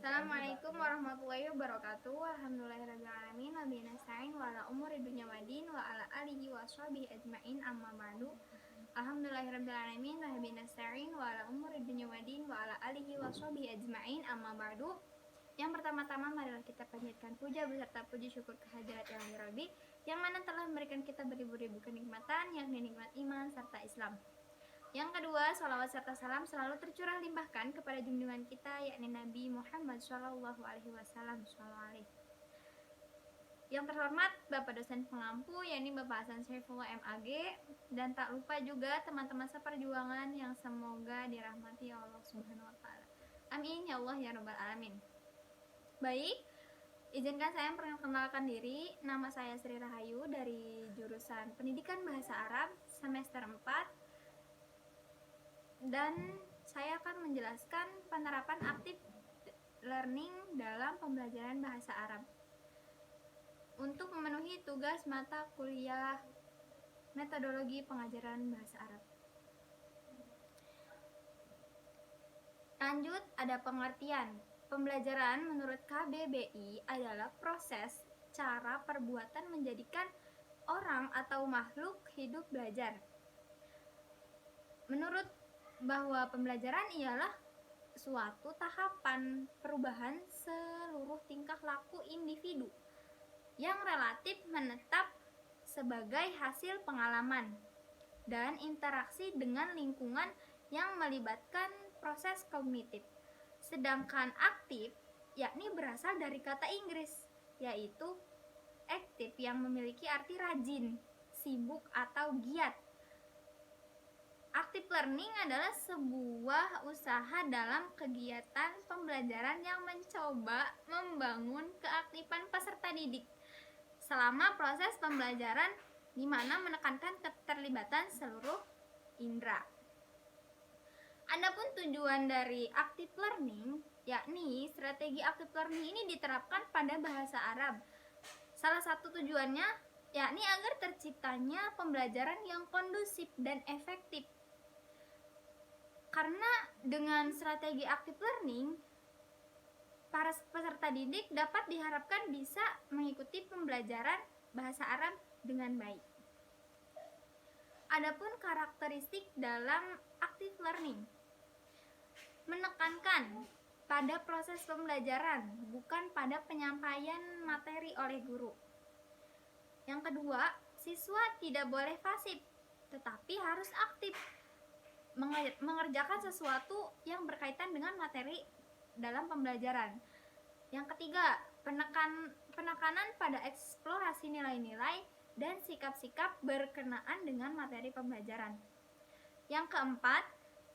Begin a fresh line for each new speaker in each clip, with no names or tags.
Assalamualaikum warahmatullahi wabarakatuh. Alhamdulillahirrahmanirrahim. Nabi nasta'in wa ala umuri dunya wadin wa ala alihi wa sahbihi ajma'in amma ba'du. Alhamdulillahirrahmanirrahim. Nabi nasta'in wa ala umuri dunya wadin wa ala alihi wa sahbihi ajma'in amma ba'du. Yang pertama-tama marilah kita panjatkan puja beserta puji syukur kehadirat yang Rabbi yang mana telah memberikan kita beribu-ribu kenikmatan, yakni nikmat iman serta Islam. Yang kedua, salawat serta salam selalu tercurah limpahkan kepada junjungan kita, yakni Nabi Muhammad Shallallahu Alaihi Wasallam. Yang terhormat Bapak dosen pengampu, yakni Bapak Hasan Saifullah MAG, dan tak lupa juga teman-teman seperjuangan yang semoga dirahmati Allah Subhanahu Wa Taala. Amin ya Allah ya Rabbal Alamin. Baik, izinkan saya memperkenalkan diri. Nama saya Sri Rahayu dari jurusan Pendidikan Bahasa Arab semester 4. Dan saya akan menjelaskan penerapan aktif learning dalam pembelajaran bahasa Arab untuk memenuhi tugas mata kuliah metodologi pengajaran bahasa Arab. Lanjut, ada pengertian. Pembelajaran menurut KBBI adalah proses, cara, perbuatan menjadikan orang atau makhluk hidup belajar. Menurut bahwa pembelajaran ialah suatu tahapan perubahan seluruh tingkah laku individu yang relatif menetap sebagai hasil pengalaman dan interaksi dengan lingkungan yang melibatkan proses kognitif. Sedangkan aktif yakni berasal dari kata Inggris, yaitu active yang memiliki arti rajin, sibuk atau giat. Active learning adalah sebuah usaha dalam kegiatan pembelajaran yang mencoba membangun keaktifan peserta didik selama proses pembelajaran, di mana menekankan keterlibatan seluruh indera. Adapun tujuan dari active learning, yakni strategi active learning ini diterapkan pada bahasa Arab. Salah satu tujuannya yakni agar terciptanya pembelajaran yang kondusif dan efektif. Karena dengan strategi active learning, para peserta didik dapat diharapkan bisa mengikuti pembelajaran bahasa Arab dengan baik. Adapun karakteristik dalam active learning, menekankan pada proses pembelajaran, bukan pada penyampaian materi oleh guru. Yang kedua, siswa tidak boleh pasif, tetapi harus aktif mengerjakan sesuatu yang berkaitan dengan materi dalam pembelajaran. Yang ketiga, penekanan pada eksplorasi nilai-nilai dan sikap-sikap berkenaan dengan materi pembelajaran. Yang keempat,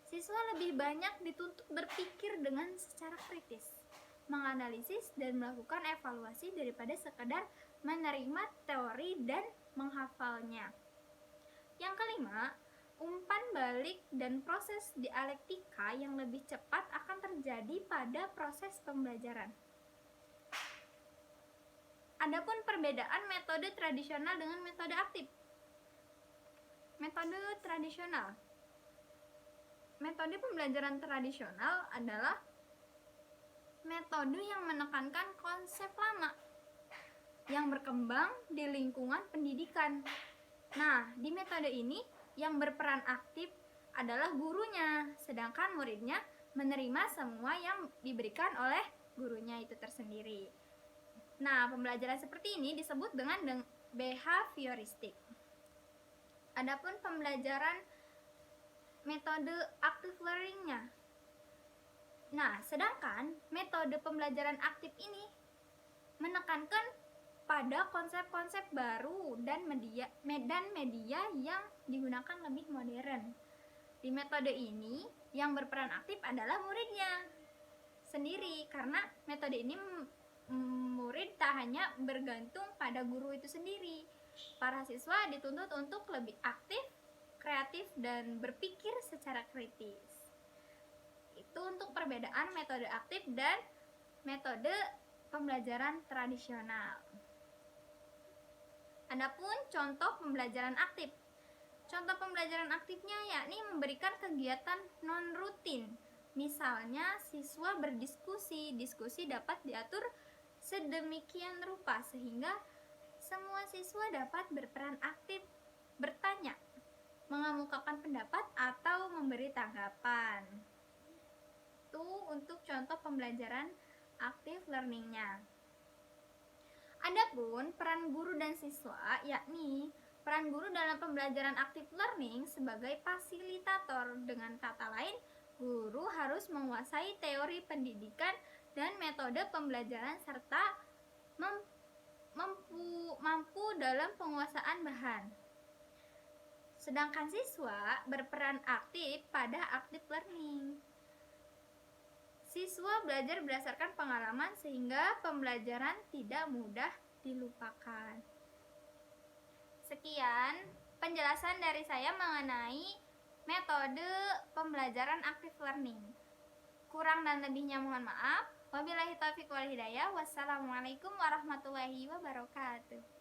siswa lebih banyak dituntut berpikir dengan secara kritis, menganalisis dan melakukan evaluasi daripada sekadar menerima teori dan menghafalnya. Yang kelima, umpan balik dan proses dialektika yang lebih cepat akan terjadi pada proses pembelajaran. Adapun perbedaan metode tradisional dengan metode aktif. Metode tradisional. Metode pembelajaran tradisional adalah metode yang menekankan konsep lama yang berkembang di lingkungan pendidikan. Nah, di metode ini yang berperan aktif adalah gurunya, sedangkan muridnya menerima semua yang diberikan oleh gurunya itu tersendiri. Nah, pembelajaran seperti ini disebut dengan behavioristik. Adapun pembelajaran metode active learning-nya. Nah, sedangkan metode pembelajaran aktif ini menekankan pada konsep-konsep baru dan media yang digunakan lebih modern. Di metode ini yang berperan aktif adalah muridnya sendiri, karena metode ini murid tak hanya bergantung pada guru itu sendiri. Para siswa dituntut untuk lebih aktif, kreatif, dan berpikir secara kritis. Itu untuk perbedaan metode aktif dan metode pembelajaran tradisional. Adapun contoh pembelajaran aktif. Contoh pembelajaran aktifnya yakni memberikan kegiatan non-rutin Misalnya, siswa berdiskusi. Diskusi dapat diatur sedemikian rupa sehingga semua siswa dapat berperan aktif, bertanya, mengemukakan pendapat, atau memberi tanggapan. Itu untuk contoh pembelajaran active learning-nya. Adapun peran guru dan siswa, yakni peran guru dalam pembelajaran active learning sebagai fasilitator. Dengan kata lain, guru harus menguasai teori pendidikan dan metode pembelajaran serta mampu dalam penguasaan bahan. Sedangkan siswa berperan aktif pada active learning. Siswa belajar berdasarkan pengalaman sehingga pembelajaran tidak mudah dilupakan. Sekian penjelasan dari saya mengenai metode pembelajaran active learning. Kurang dan lebihnya mohon maaf. Wabillahi taufiq wal hidayah. Wassalamualaikum warahmatullahi wabarakatuh.